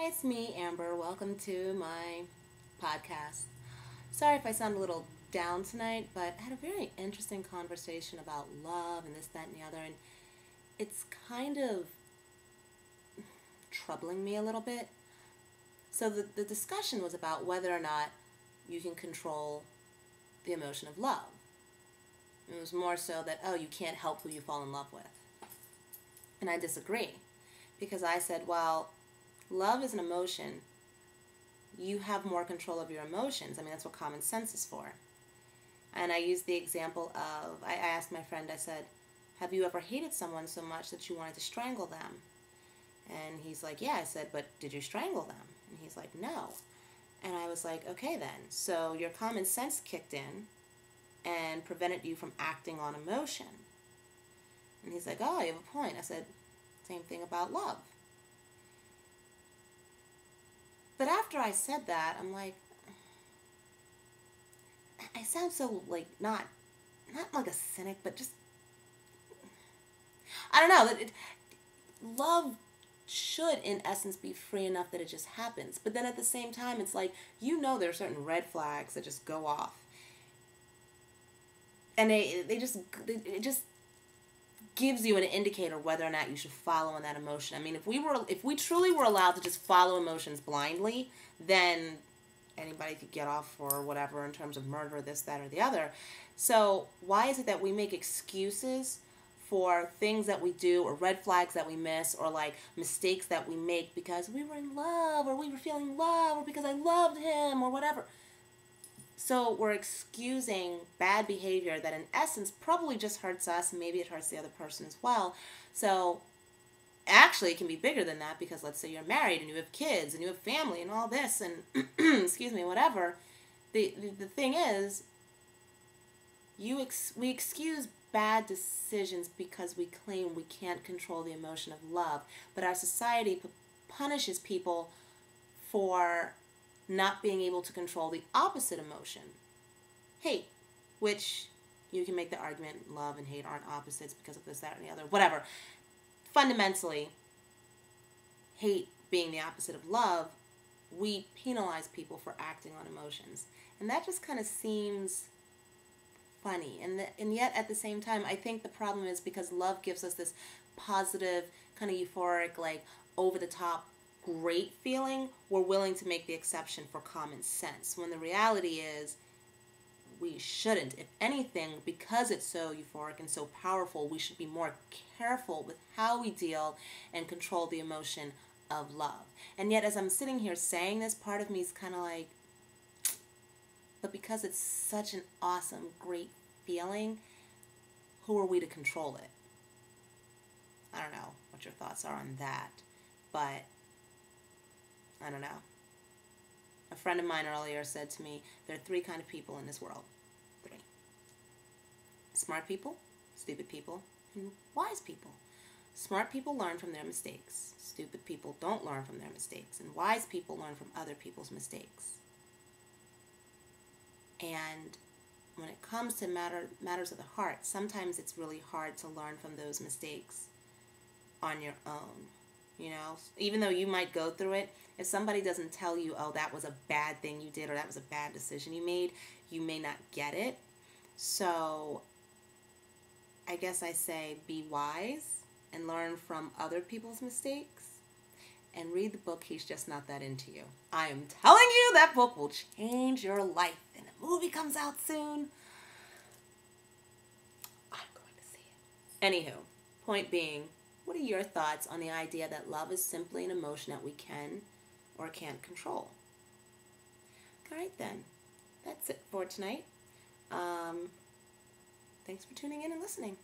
it's me, Amber. Welcome to my podcast. Sorry if I sound a little down tonight, but I had a very interesting conversation about love and this, that, and the other, and it's kind of troubling me a little bit. So the discussion was about whether or not you can control the emotion of love. It was more so that, oh, you can't help who you fall in love with. And I disagree. Because I said, well, love is an emotion. You have more control of your emotions. I mean, that's what common sense is for. And I used the example of, I asked my friend, I said, have you ever hated someone so much that you wanted to strangle them? And he's like, yeah. I said, but did you strangle them? And he's like, no. And I was like, okay then. So your common sense kicked in and prevented you from acting on emotion. And he's like, oh, you have a point. I said, same thing about love. But after I said that, I'm like, I sound so like not like a cynic, but just, I don't know. Love should, in essence, be free enough that it just happens. But then at the same time, it's like, there are certain red flags that just go off. And it just gives you an indicator whether or not you should follow in that emotion. I mean, if we truly were allowed to just follow emotions blindly, then anybody could get off for whatever in terms of murder, this, that, or the other. So why is it that we make excuses for things that we do or red flags that we miss or like mistakes that we make because we were in love or we were feeling love or because I loved him or whatever? So we're excusing bad behavior that in essence probably just hurts us, and maybe it hurts the other person as well. So actually it can be bigger than that, because let's say you're married and you have kids and you have family and all this and excuse me, whatever. The thing is, we excuse bad decisions because we claim we can't control the emotion of love. But our society punishes people for not being able to control the opposite emotion, hate, which you can make the argument love and hate aren't opposites because of this, that, and the other, whatever. Fundamentally, hate being the opposite of love, we penalize people for acting on emotions. And that just kind of seems funny. And yet at the same time, I think the problem is because love gives us this positive, kind of euphoric, like over-the-top great feeling, we're willing to make the exception for common sense, when the reality is we shouldn't. If anything, because it's so euphoric and so powerful, we should be more careful with how we deal and control the emotion of love. And yet as I'm sitting here saying this, part of me is kind of like, but because it's such an awesome, great feeling, who are we to control it? I don't know what your thoughts are on that, but I don't know. A friend of mine earlier said to me, there are 3 kinds of people in this world. 3. Smart people, stupid people, and wise people. Smart people learn from their mistakes. Stupid people don't learn from their mistakes. And wise people learn from other people's mistakes. And when it comes to matters of the heart, sometimes it's really hard to learn from those mistakes on your own. Even though you might go through it, if somebody doesn't tell you, oh, that was a bad thing you did or that was a bad decision you made, you may not get it. So I guess I say be wise and learn from other people's mistakes and read the book He's Just Not That Into You. I am telling you, that book will change your life. And a movie comes out soon. I'm going to see it. Anywho, point being, what are your thoughts on the idea that love is simply an emotion that we can or can't control? All right, then. That's it for tonight. Thanks for tuning in and listening.